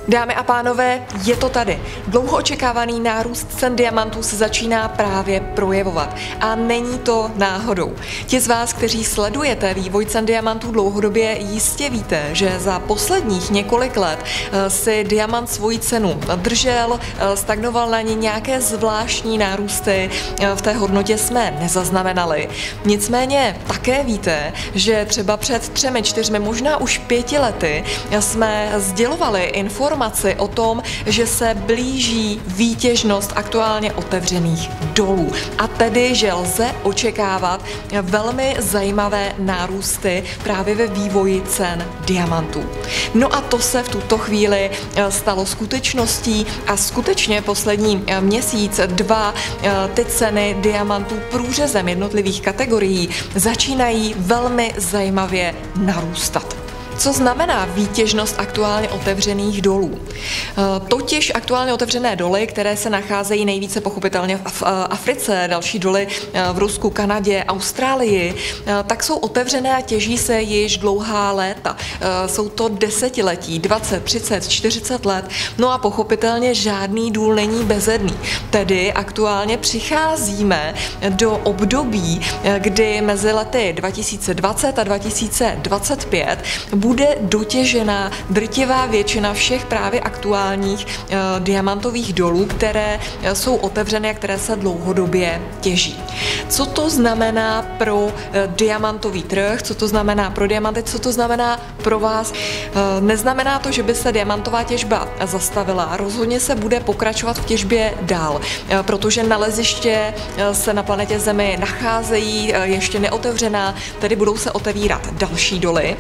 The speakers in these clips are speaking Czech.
Dámy a pánové, je to tady. Dlouho očekávaný nárůst cen diamantů se začíná právě projevovat. A není to náhodou. Ti z vás, kteří sledujete vývoj cen diamantů dlouhodobě, jistě víte, že za posledních několik let si diamant svoji cenu držel, stagnoval na ní nějaké zvláštní nárůsty, v té hodnotě jsme nezaznamenali. Nicméně také víte, že třeba před 3, 4, možná už 5 lety jsme sdělovali informaci o tom, že se blíží výtěžnost aktuálně otevřených dolů. A tedy, že lze očekávat velmi zajímavé nárůsty právě ve vývoji cen diamantů. No a to se v tuto chvíli stalo skutečností a skutečně poslední měsíc, 2 ty ceny diamantů průřezem jednotlivých kategorií začínají velmi zajímavě narůstat. Co znamená výtěžnost aktuálně otevřených dolů? Totiž aktuálně otevřené doly, které se nacházejí nejvíce pochopitelně v Africe, další doly v Rusku, Kanadě, Austrálii, tak jsou otevřené a těží se již dlouhá léta. Jsou to desetiletí, 20, 30, 40 let, no a pochopitelně žádný důl není bezedný. Tedy aktuálně přicházíme do období, kdy mezi lety 2020 a 2025 bude dotěžena drtivá většina všech právě aktuálních diamantových dolů, které jsou otevřené a které se dlouhodobě těží. Co to znamená pro diamantový trh, co to znamená pro diamanty, co to znamená pro vás? Neznamená to, že by se diamantová těžba zastavila. Rozhodně se bude pokračovat v těžbě dál, protože naleziště se na planetě Zemi nacházejí ještě neotevřená, tedy budou se otevírat další doly.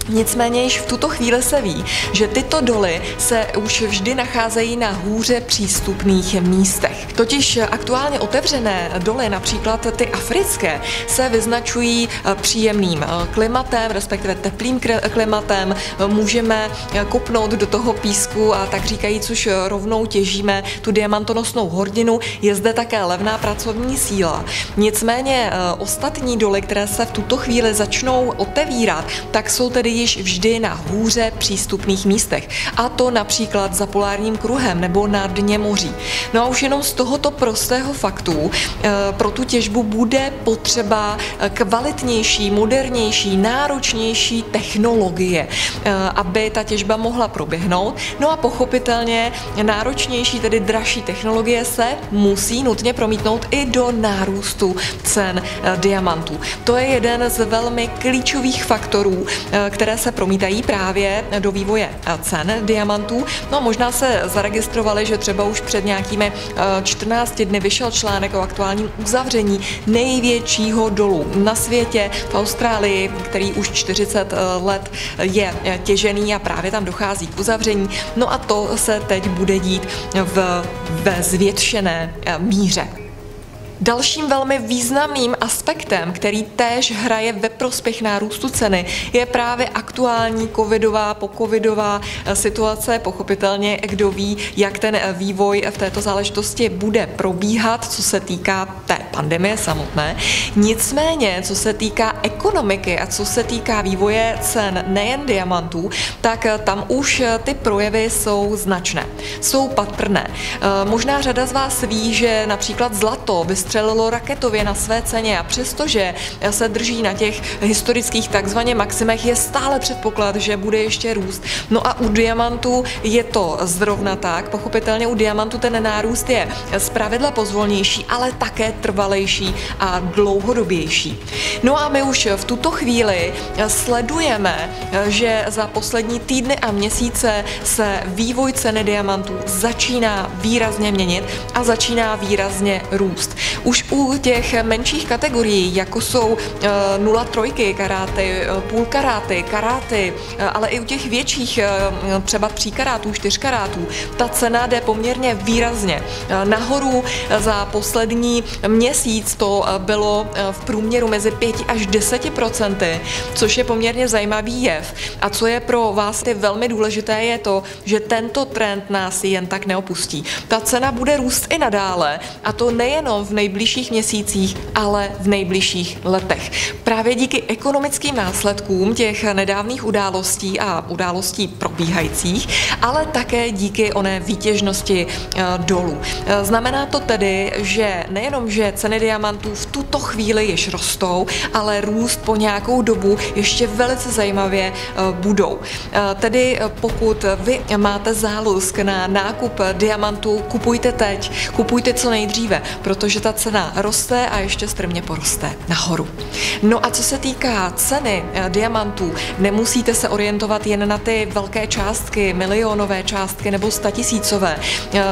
Nicméně již v tuto chvíli se ví, že tyto doly se už vždy nacházejí na hůře přístupných místech. Totiž aktuálně otevřené doly, například ty africké, se vyznačují příjemným klimatem, respektive teplým klimatem. Můžeme kopnout do toho písku a tak říkajíc už rovnou těžíme tu diamantonosnou hordinu. Je zde také levná pracovní síla. Nicméně ostatní doly, které se v tuto chvíli začnou otevírat, tak jsou tedy již vždy na hůře přístupných místech. A to například za polárním kruhem nebo na dně moří. No a už jenom z tohoto prostého faktu pro tu těžbu bude potřeba kvalitnější, modernější, náročnější technologie, aby ta těžba mohla proběhnout. No a pochopitelně náročnější, tedy dražší technologie se musí nutně promítnout i do nárůstu cen diamantů. To je jeden z velmi klíčových faktorů, které se promítají právě do vývoje cen diamantů. No možná se zaregistrovali, že třeba už před nějakými 14 dny vyšel článek o aktuálním uzavření největšího dolu na světě v Austrálii, který už 40 let je těžený a právě tam dochází k uzavření. No a to se teď bude dít ve zvětšené míře. Dalším velmi významným aspektem, který též hraje ve prospěch nárůstu ceny, je právě aktuální covidová, pocovidová situace. Pochopitelně, kdo ví, jak ten vývoj v této záležitosti bude probíhat, co se týká té pandemie samotné. Nicméně, co se týká ekonomiky a co se týká vývoje cen nejen diamantů, tak tam už ty projevy jsou značné, jsou patrné. Možná řada z vás ví, že například zlato vystřelilo raketově na své ceně a přestože se drží na těch historických takzvaně maximech, je stále předpoklad, že bude ještě růst. No a u diamantů je to zrovna tak. Pochopitelně u diamantu ten nárůst je zpravidla pozvolnější, ale také trvalejší a dlouhodobější. No a my už v tuto chvíli sledujeme, že za poslední týdny a měsíce se vývoj ceny diamantů začíná výrazně měnit a začíná výrazně růst. Už u těch menších kategorií, jako jsou 0,3 karáty, půl karáty, karáty, ale i u těch větších, třeba 3 karátů, 4 karátů, ta cena jde poměrně výrazně nahoru. Za poslední měsíc to bylo v průměru mezi 5 až 10%, což je poměrně zajímavý jev. A co je pro vás velmi důležité, je to, že tento trend nás jen tak neopustí. Ta cena bude růst i nadále, a to nejenom v nejbližších měsících, ale v nejbližších letech. Právě díky ekonomickým následkům těch nedávných událostí a událostí probíhajících, ale také díky oné výtěžnosti dolů. Znamená to tedy, že nejenom, že ceny diamantů v tuto chvíli již rostou, ale růst po nějakou dobu ještě velice zajímavě budou. Tedy pokud vy máte zálusk na nákup diamantů, kupujte teď, kupujte co nejdříve, protože ta cena roste a ještě strmě poroste nahoru. No a co se týká ceny diamantů, nemusíte se orientovat jen na ty velké částky, milionové částky nebo statisícové.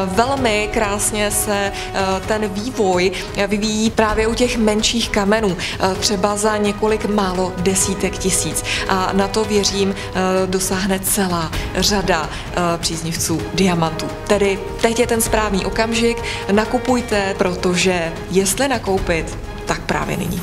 Velmi krásně se ten vývoj vyvíjí právě u těch menších kamenů, třeba za několik málo desítek tisíc. A na to, věřím, dosáhne celá řada příznivců diamantů. Tedy teď je ten správný okamžik, nakupujte, protože jestli nakoupit, tak právě nyní.